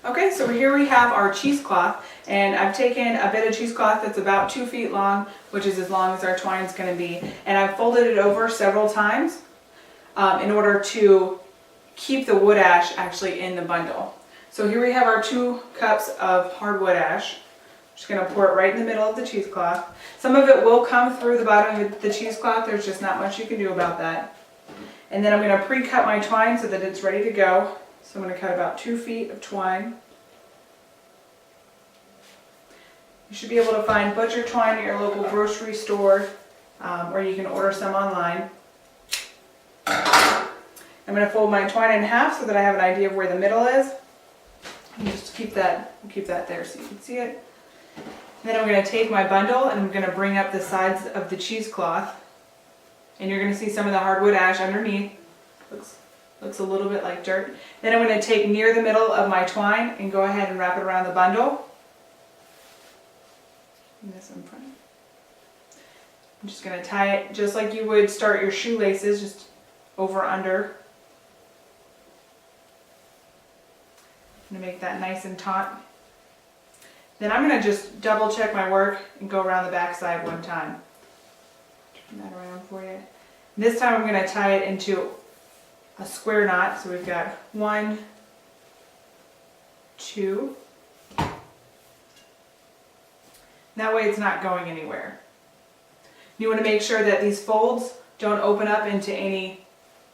Okay, so here we have our cheesecloth, and I've taken a bit of cheesecloth that's about 2 feet long, which is as long as our twine is going to be, and I've folded it over several times in order to keep the wood ash actually in the bundle. So here we have our 2 cups of hardwood ash. I'm just going to pour it right in the middle of the cheesecloth. Some of it will come through the bottom of the cheesecloth. There's just not much you can do about that. And then I'm going to pre-cut my twine so that it's ready to go. So I'm going to cut about 2 feet of twine. You should be able to find butcher twine at your local grocery store, or you can order some online. I'm going to fold my twine in half so that I have an idea of where the middle is. And just keep that there so you can see it. And then I'm going to take my bundle and I'm going to bring up the sides of the cheesecloth. And you're going to see some of the hardwood ash underneath. Looks a little bit like dirt. Then I'm going to take near the middle of my twine and go ahead and wrap it around the bundle. And this in front. I'm just going to tie it just like you would start your shoelaces, just over under. I'm going to make that nice and taut. Then I'm going to just double check my work and go around the back side one time. Turn that around for you. And this time I'm going to tie it into a square knot. So we've got 1, 2. That way it's not going anywhere. You want to make sure that these folds don't open up into any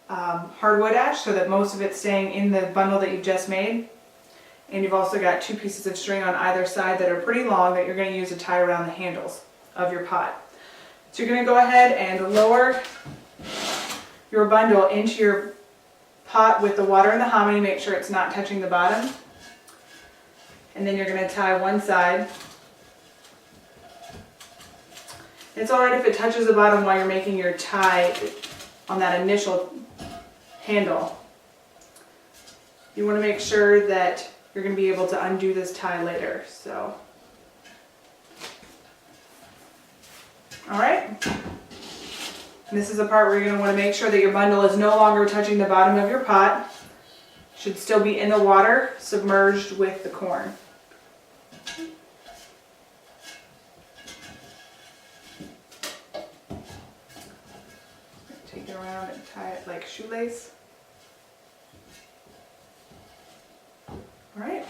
hardwood ash, so that most of it's staying in the bundle that you've just made. And you've also got 2 pieces of string on either side that are pretty long that you're going to use to tie around the handles of your pot. So you're going to go ahead and lower your bundle into your pot with the water and the hominy. Make sure it's not touching the bottom. And then you're going to tie one side. It's alright if it touches the bottom while you're making your tie on that initial handle. You want to make sure that you're going to be able to undo this tie later. So, alright. This is the part where you're going to want to make sure that your bundle is no longer touching the bottom of your pot. Should still be in the water, submerged with the corn. Take it around and tie it like a shoelace. Alright,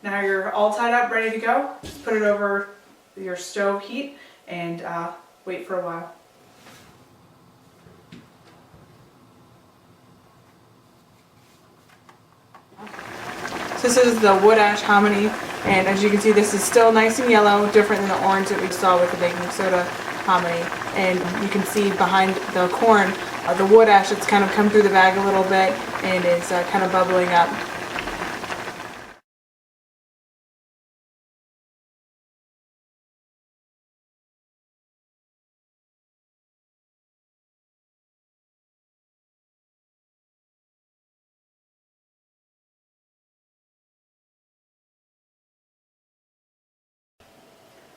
now you're all tied up, ready to go. Just put it over your stove heat and wait for a while. So this is the wood ash hominy, and as you can see this is still nice and yellow, different than the orange that we saw with the baking soda hominy. And you can see behind the corn, the wood ash that's kind of come through the bag a little bit and is kind of bubbling up.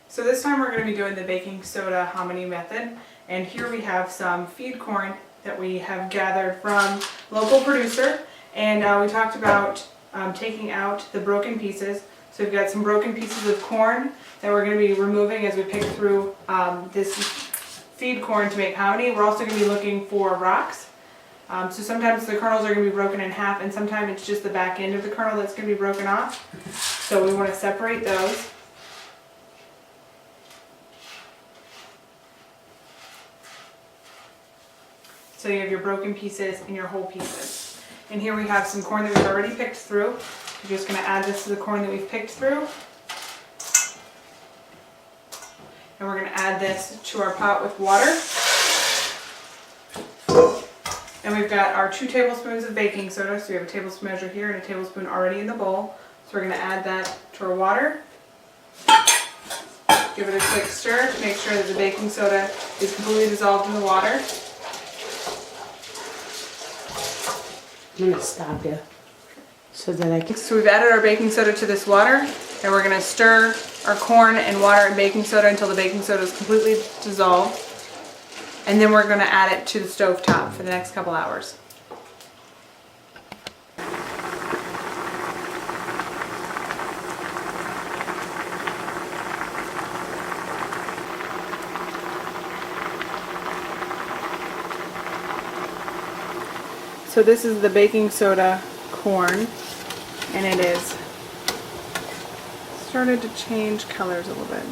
So this time we're going to be doing the baking soda hominy method, and here we have some feed corn that we have gathered from local producer, and we talked about taking out the broken pieces. So we've got some broken pieces of corn that we're going to be removing as we pick through this feed corn to make hominy. We're also going to be looking for rocks. So sometimes the kernels are going to be broken in half, and sometimes it's just the back end of the kernel that's going to be broken off. So we want to separate those. So you have your broken pieces and your whole pieces. And here we have some corn that we've already picked through. We're just going to add this to the corn that we've picked through. And we're going to add this to our pot with water. And we've got our 2 tablespoons of baking soda. So we have a tablespoon measure here and a tablespoon already in the bowl. So we're going to add that to our water. Give it a quick stir to make sure that the baking soda is completely dissolved in the water. I'm going to stop you so that I can... So we've added our baking soda to this water, and we're going to stir our corn and water and baking soda until the baking soda is completely dissolved. And then we're going to add it to the stove top for the next couple hours. So this is the baking soda corn, and it is started to change colors a little bit.